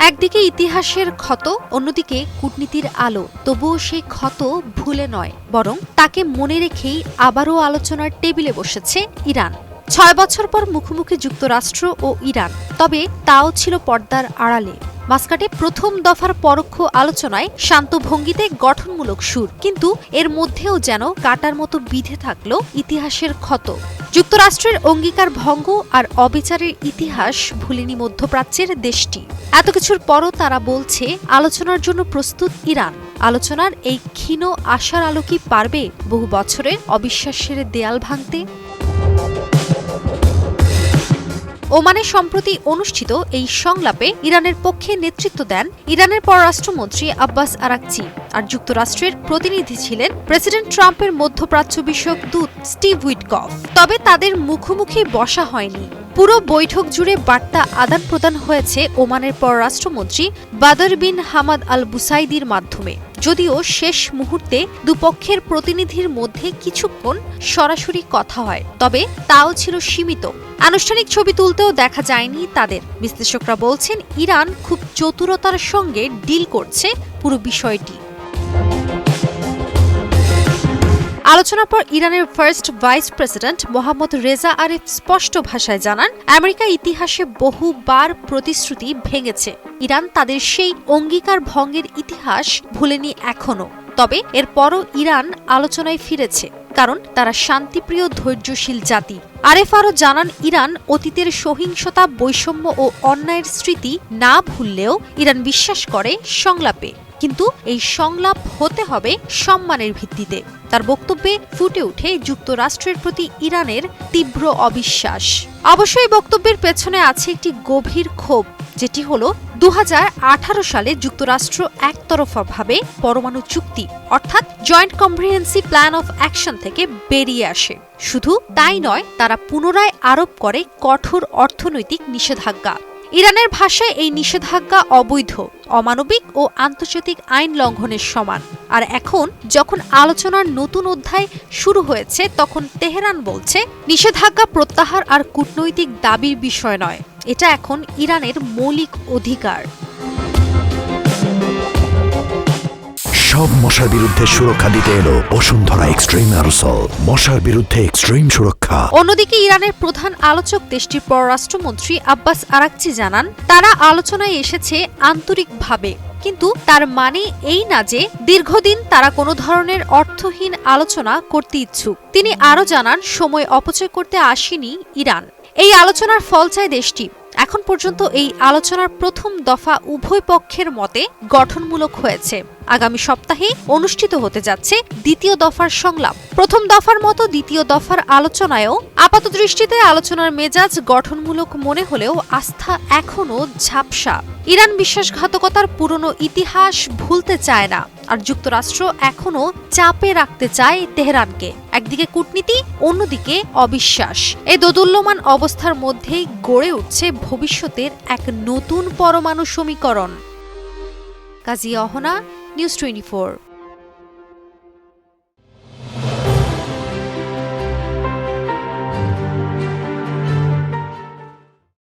একদিকে ইতিহাসের ক্ষত, অন্যদিকে কূটনীতির আলো। তবুও সেই ক্ষত ভুলে নয়, বরং তাকে মনে রেখেই আবারও আলোচনার টেবিলে বসেছে ইরান। ৬ বছর পর মুখোমুখি যুক্তরাষ্ট্র ও ইরান, তবে তাও ছিল পর্দার আড়ালে। মাস্কাটে প্রথম দফার পরোক্ষ আলোচনায় শান্ত ভঙ্গিতে গঠনমূলক সুর, কিন্তু এর মধ্যেও যেন কাটার মতো বিধে থাকল ইতিহাসের ক্ষত। যুক্তরাষ্ট্রের অঙ্গীকার ভঙ্গ আর অবিচারের ইতিহাস ভুলেনি মধ্যপ্রাচ্যের দেশটি। এত কিছুর পরও তারা বলছে আলোচনার জন্য প্রস্তুত ইরান। আলোচনার এই ক্ষীণ আশার আলো কি পারবে বহু বছরের অবিশ্বাসের দেয়াল ভাঙতে? ওমানে সম্প্রতি অনুষ্ঠিত এই সংলাপে ইরানের পক্ষে নেতৃত্ব দেন ইরানের পররাষ্ট্রমন্ত্রী আব্বাস আরাকচি, আর যুক্তরাষ্ট্রের প্রতিনিধি ছিলেন প্রেসিডেন্ট ট্রাম্পের মধ্যপ্রাচ্য বিষয়ক দূত স্টিভ উইটকফ। তবে তাদের মুখোমুখি বসা হয়নি। পুরো বৈঠক জুড়ে বার্তা আদান প্রদান হয়েছে ওমানের পররাষ্ট্রমন্ত্রী বাদর বিন হামাদ আল বুসাইদির মাধ্যমে। যদিও শেষ মুহূর্তে দুপক্ষের প্রতিনিধির মধ্যে কিছুক্ষণ সরাসরি কথা হয়, তবে তাও ছিল সীমিত। আনুষ্ঠানিক ছবি তুলতেও দেখা যায়নি তাদের। বিশ্লেষকরা বলছেন ইরান খুব চতুরতার সঙ্গে ডিল করছে পুরো বিষয়টি। আলোচনার পর ইরানের first vice president Mohammad Reza Arif স্পষ্ট ভাষায় জানান, আমেরিকা ইতিহাসে বহুবার প্রতিশ্রুতি ভেঙেছে। ইরান তাদের সেই অঙ্গীকার ভঙ্গের ইতিহাস ভুলেনি এখনো। তবে এরপরও ইরান আলোচনায় ফিরেছে, কারণ তারা শান্তিপ্রিয় ধৈর্যশীল জাতি। আরেফ আরও জানান, ইরান অতীতের সহিংসতা, বৈষম্য ও অন্যায়ের স্মৃতি না ভুললেও ইরান বিশ্বাস করে সংলাপে, কিন্তু এই সংলাপ হতে হবে সম্মানের ভিত্তিতে। তার বক্তব্যে ফুটে ওঠে যুক্তরাষ্ট্রের প্রতি ইরানের তীব্র অবিশ্বাস। অবশ্যই বক্তব্যের পেছনে আছে একটি গভীর ক্ষোভ, যেটি হলো ২০১৮ সালে যুক্তরাষ্ট্র একতরফাভাবে পরমাণু চুক্তি অর্থাৎ joint comprehensive plan of action থেকে বেরিয়ে আসে। শুধু তাই নয়, তারা পুনরায় আরোপ করে কঠোর অর্থনৈতিক নিষেধাজ্ঞা। ইরানের ভাষায় এই নিষেধাজ্ঞা অবৈধ, অমানবিক ও আন্তর্জাতিক আইন লঙ্ঘনের সমান। আর এখন যখন আলোচনার নতুন অধ্যায় শুরু হয়েছে, তখন তেহরান বলছে নিষেধাজ্ঞা প্রত্যাহার আর কূটনৈতিক দাবির বিষয় নয়, এটা এখন ইরানের মৌলিক অধিকার। সব মশার বিরুদ্ধে সুরক্ষা দিতে এলো বসুন্ধরা এক্সট্রিম অ্যারোসল, মশার বিরুদ্ধে এক্সট্রিম সুরক্ষা। অন্যদিকে ইরানের প্রধান আলোচক দেশটির পররাষ্ট্রমন্ত্রী আব্বাস আরাকচি জানান, তারা আলোচনায় এসেছে আন্তরিকভাবে, কিন্তু তার মানে এই না যে দীর্ঘদিন তারা কোনো ধরনের অর্থহীন আলোচনা করতে ইচ্ছুক। তিনি আরও জানান, সময় অপচয় করতে আসেনি ইরান। এই আলোচনার ফল চায় দেশটি। এখন পর্যন্ত এই আলোচনার প্রথম দফা উভয় পক্ষের মতে গঠনমূলক হয়েছে। আগামী সপ্তাহে অনুষ্ঠিত হতে যাচ্ছে দ্বিতীয় দফার সংলাপ। প্রথম দফার মতো দ্বিতীয় দফার আলোচনায়ও আপাতদৃষ্টিতে আলোচনার মেজাজ গঠনমূলক মনে হলেও আস্থা এখনও ঝাপসা। ইরান বিশ্বাসঘাতকতার পুরনো ইতিহাস ভুলতে চায় না, আর যুক্তরাষ্ট্র এখনও চাপে রাখতে চায় তেহরানকে। একদিকে কূটনীতি, অন্যদিকে অবিশ্বাস। এই দোদুল্যমান অবস্থার মধ্যেই গড়ে উঠছে ভবিষ্যতের এক নতুন পরমাণু সমীকরণ। কাজী অহনা, নিউজ 24।